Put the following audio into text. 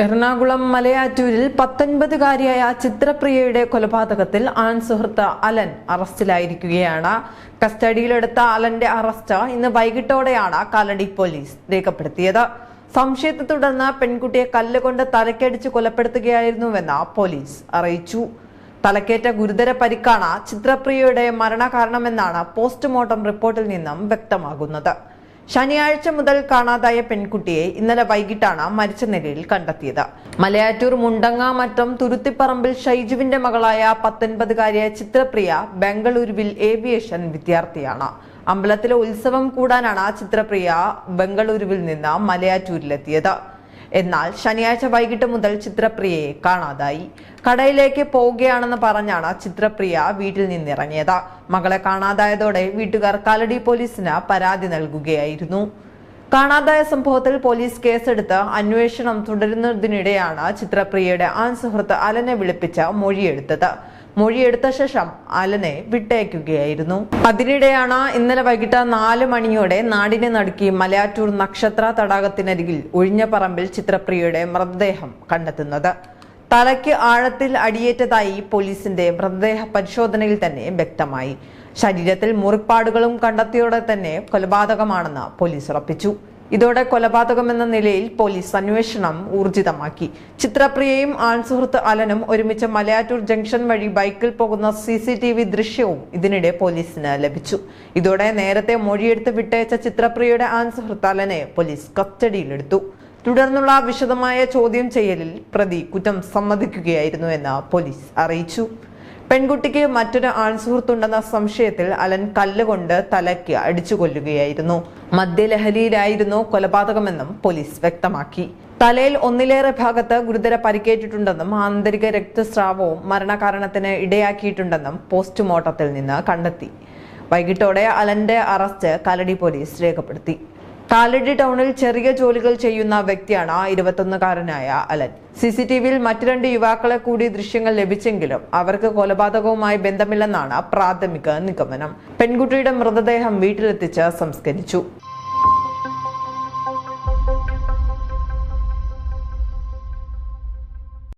എറണാകുളം മലയാറ്റൂരിൽ 19-കാരിയായ ചിത്രപ്രിയയുടെ കൊലപാതകത്തിൽ ആൺസുഹൃത്ത് അലൻ അറസ്റ്റിലായിരിക്കുകയാണ്. കസ്റ്റഡിയിലെടുത്ത അലന്റെ അറസ്റ്റ് ഇന്ന് വൈകിട്ടോടെയാണ് കാലടി പോലീസ് രേഖപ്പെടുത്തിയത്. സംശയത്തെ തുടർന്ന് പെൺകുട്ടിയെ കല്ലുകൊണ്ട് തലക്കടിച്ച് കൊലപ്പെടുത്തുകയായിരുന്നുവെന്ന് പോലീസ് അറിയിച്ചു. തലക്കേറ്റ ഗുരുതര പരിക്കാണ് ചിത്രപ്രിയയുടെ മരണകാരണമെന്നാണ് പോസ്റ്റ്മോർട്ടം റിപ്പോർട്ടിൽ നിന്നും വ്യക്തമാകുന്നത്. ശനിയാഴ്ച മുതൽ കാണാതായ പെൺകുട്ടിയെ ഇന്നലെ വൈകിട്ടാണ് മരിച്ച നിലയിൽ കണ്ടെത്തിയത്. മലയാറ്റൂർ മുണ്ടങ്ങാമറ്റം തുരുത്തിപ്പറമ്പിൽ ഷൈജുവിന്റെ മകളായ 19-കാരിയായ ചിത്രപ്രിയ ബംഗളൂരുവിൽ ഏവിയേഷൻ വിദ്യാർത്ഥിയാണ്. അമ്പലത്തിലെ ഉത്സവം കൂടാനാണ് ചിത്രപ്രിയ ബംഗളൂരുവിൽ നിന്ന് മലയാറ്റൂരിലെത്തിയത്. എന്നാൽ ശനിയാഴ്ച വൈകിട്ട് മുതൽ ചിത്രപ്രിയയെ കാണാതായി. കടയിലേക്ക് പോവുകയാണെന്ന് പറഞ്ഞാണ് ചിത്രപ്രിയ വീട്ടിൽ നിന്നിറങ്ങിയത്. മകളെ കാണാതായതോടെ വീട്ടുകാർ കാലടി പോലീസിന് പരാതി നൽകുകയായിരുന്നു. കാണാതായ സംഭവത്തിൽ പോലീസ് കേസെടുത്ത് അന്വേഷണം തുടരുന്നതിനിടെയാണ് ചിത്രപ്രിയയുടെ ആൺസുഹൃത്ത് അലനെ വിളിപ്പിച്ച് മൊഴിയെടുത്ത ശേഷം അലനെ വിട്ടയക്കുകയായിരുന്നു. അതിനിടെയാണ് ഇന്നലെ വൈകിട്ട് 4 മണിയോടെ നാടിനെ നടുക്കി മലയാറ്റൂർ നക്ഷത്ര തടാകത്തിനരികിൽ ഒഴിഞ്ഞ പറമ്പിൽ ചിത്രപ്രിയയുടെ മൃതദേഹം കണ്ടെത്തുന്നത്. തലയ്ക്ക് ആഴത്തിൽ അടിയേറ്റതായി പോലീസിന്റെ മൃതദേഹ പരിശോധനയിൽ തന്നെ വ്യക്തമായി. ശരീരത്തിൽ മുറിപ്പാടുകളും കണ്ടെത്തിയോടെ തന്നെ കൊലപാതകമാണെന്ന് പോലീസ് ഉറപ്പിച്ചു. ഇതോടെ കൊലപാതകമെന്ന നിലയിൽ പോലീസ് അന്വേഷണം ഊർജിതമാക്കി. ചിത്രപ്രിയയും ആൺസുഹൃത്ത് അലനും ഒരുമിച്ച് മലയാറ്റൂർ ജംഗ്ഷൻ വഴി ബൈക്കിൽ പോകുന്ന CCTV ദൃശ്യവും ഇതിനിടെ പോലീസിന് ലഭിച്ചു. ഇതോടെ നേരത്തെ മൊഴിയെടുത്ത് വിട്ടയച്ച ചിത്രപ്രിയയുടെ ആൺസുഹൃത്ത് അലനെ പോലീസ് കസ്റ്റഡിയിലെടുത്തു. തുടർന്നുള്ള വിശദമായ ചോദ്യം ചെയ്യലിൽ പ്രതി കുറ്റം സമ്മതിക്കുകയായിരുന്നു എന്ന് പോലീസ് അറിയിച്ചു. പെൺകുട്ടിക്ക് മറ്റൊരു ആൺസുഹൃത്തുണ്ടെന്ന സംശയത്തിൽ അലൻ കല്ലുകൊണ്ട് തലയ്ക്ക് അടിച്ചു കൊല്ലുകയായിരുന്നു. മദ്യലഹരിയിലായിരുന്നു കൊലപാതകമെന്നും പോലീസ് വ്യക്തമാക്കി. തലയിൽ ഒന്നിലേറെ ഭാഗത്ത് ഗുരുതര പരിക്കേറ്റിട്ടുണ്ടെന്നും ആന്തരിക രക്തസ്രാവവും മരണകാരണത്തിന് ഇടയാക്കിയിട്ടുണ്ടെന്നും പോസ്റ്റ്മോർട്ടത്തിൽ നിന്ന് കണ്ടെത്തി. വൈകിട്ടോടെ അലന്റെ അറസ്റ്റ് കാലടി പോലീസ് രേഖപ്പെടുത്തി. കാലടി ടൗണിൽ ചെറിയ ജോലികൾ ചെയ്യുന്ന വ്യക്തിയാണ് 21-കാരനായ അലൻ. CCTVയിൽ മറ്റു 2 യുവാക്കളെ കൂടി ദൃശ്യങ്ങൾ ലഭിച്ചെങ്കിലും അവർക്ക് കൊലപാതകവുമായി ബന്ധമില്ലെന്നാണ് പ്രാഥമിക നിഗമനം. പെൺകുട്ടിയുടെ മൃതദേഹം വീട്ടിലെത്തിച്ച് സംസ്കരിച്ചു.